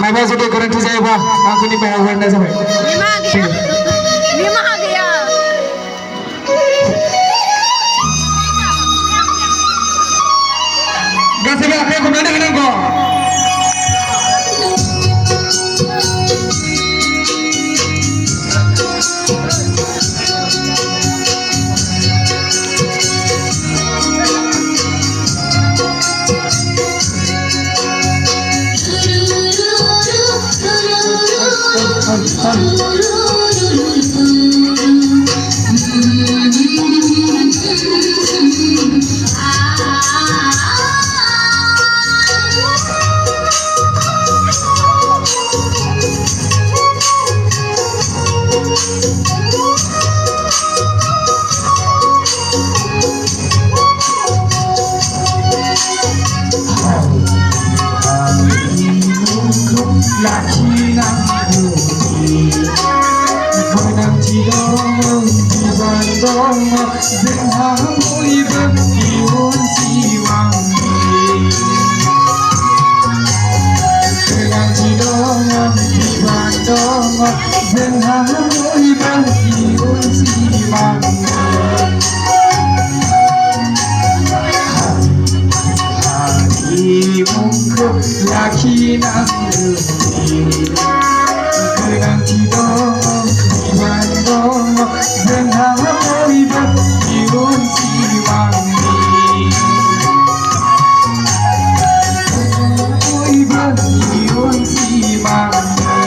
माबा जुदि गोरोन्थि जायोबा आंखौ निमाहा हरनाय जाबाय। निमाहा गैया। गासैबो आखाइ खबनानै होनांगौ। गोनांथि दं बिबान दं जोंहा बयबो इयुन सिमांनि गोनांथि दं बिबान दं जोंहा बयबो इयुन सिमांनि हारिमुखौ लाखिनांगौ गोनांथि दं बिबान दं जोंहा बयबो इयुन सिमांनि बयबो इयुन सिमांनि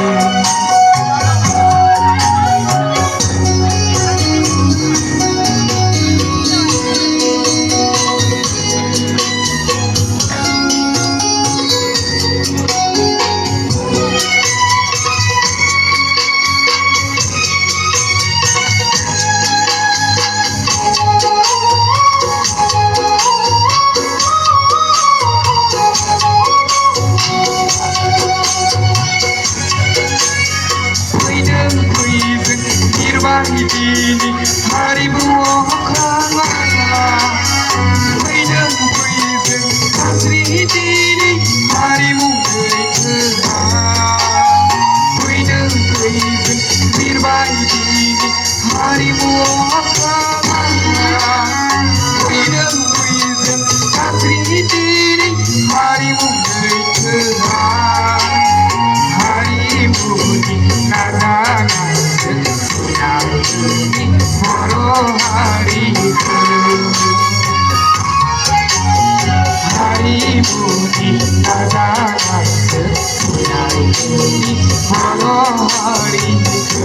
बायदिनि हारिमुआव खालामा फैदों फैदों सानस्रि दिनै हारिमु लैथोआ फैदों फैदों बिर बायदिनि हारिमुआव खालामा फैदों फैदों सानस्रि दिनै हारिमु लैथोआ हारिमुनि नाजानाय हारिमुनि नाजानायजों सिनायथिनि बर' हारिखौ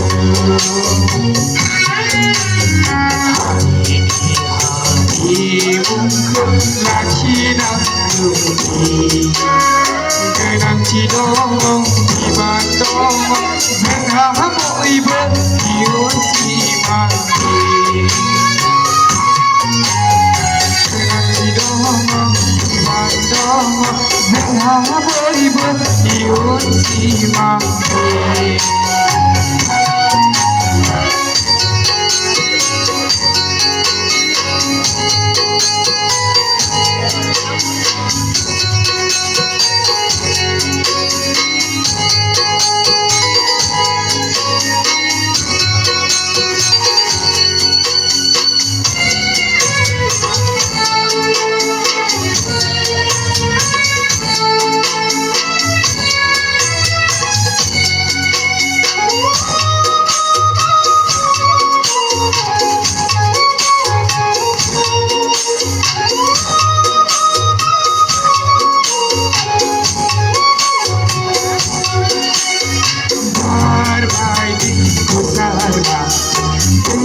हारिमुखौ लाखिनांगौनि गोनांथि दं बिबान दं जोंहा बयबो इयुन सिमांनि गोनांथि दं बिबान दं जोंहा बयबो इयुन सिमांनि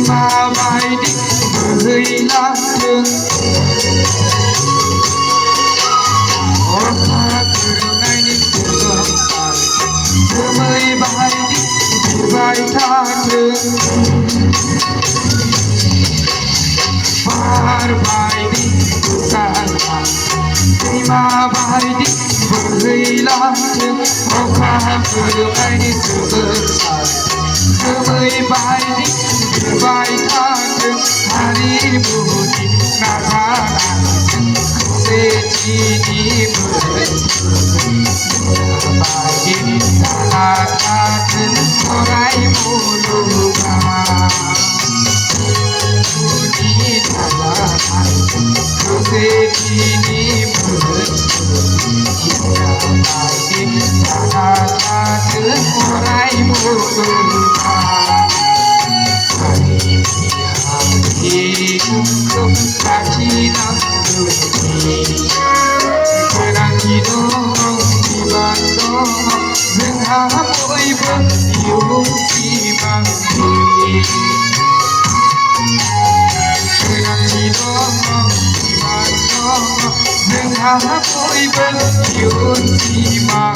माबायदि बोहैलांदों अखा गोरोमनायनि सोगोमसार जोमै बायदि बिरबाय थाथों बार बायदि गोसारना दैमा बायदि बोहैलांदों अखा गोरोमनायनि सोगोमसार जोमै बायदि बिरबाय थाथों हारिमुनि नाजानायजों खौसेथिनि बायदि 같은 호라이 모르가 눈이 달아간 그새 기니 묻은 기나마이 나 같은 호라이 모르가 하이미하이 궁금 같이 남으니 그랑 기도 Hãy subscribe cho kênh Ghiền Mì Gõ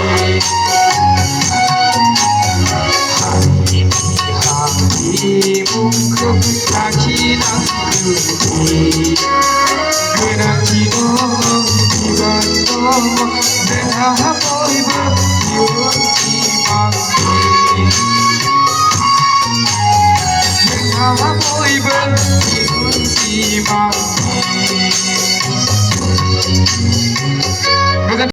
Hãy subscribe cho kênh Ghiền Mì Gõ để không bỏ lỡ những video hấp dẫn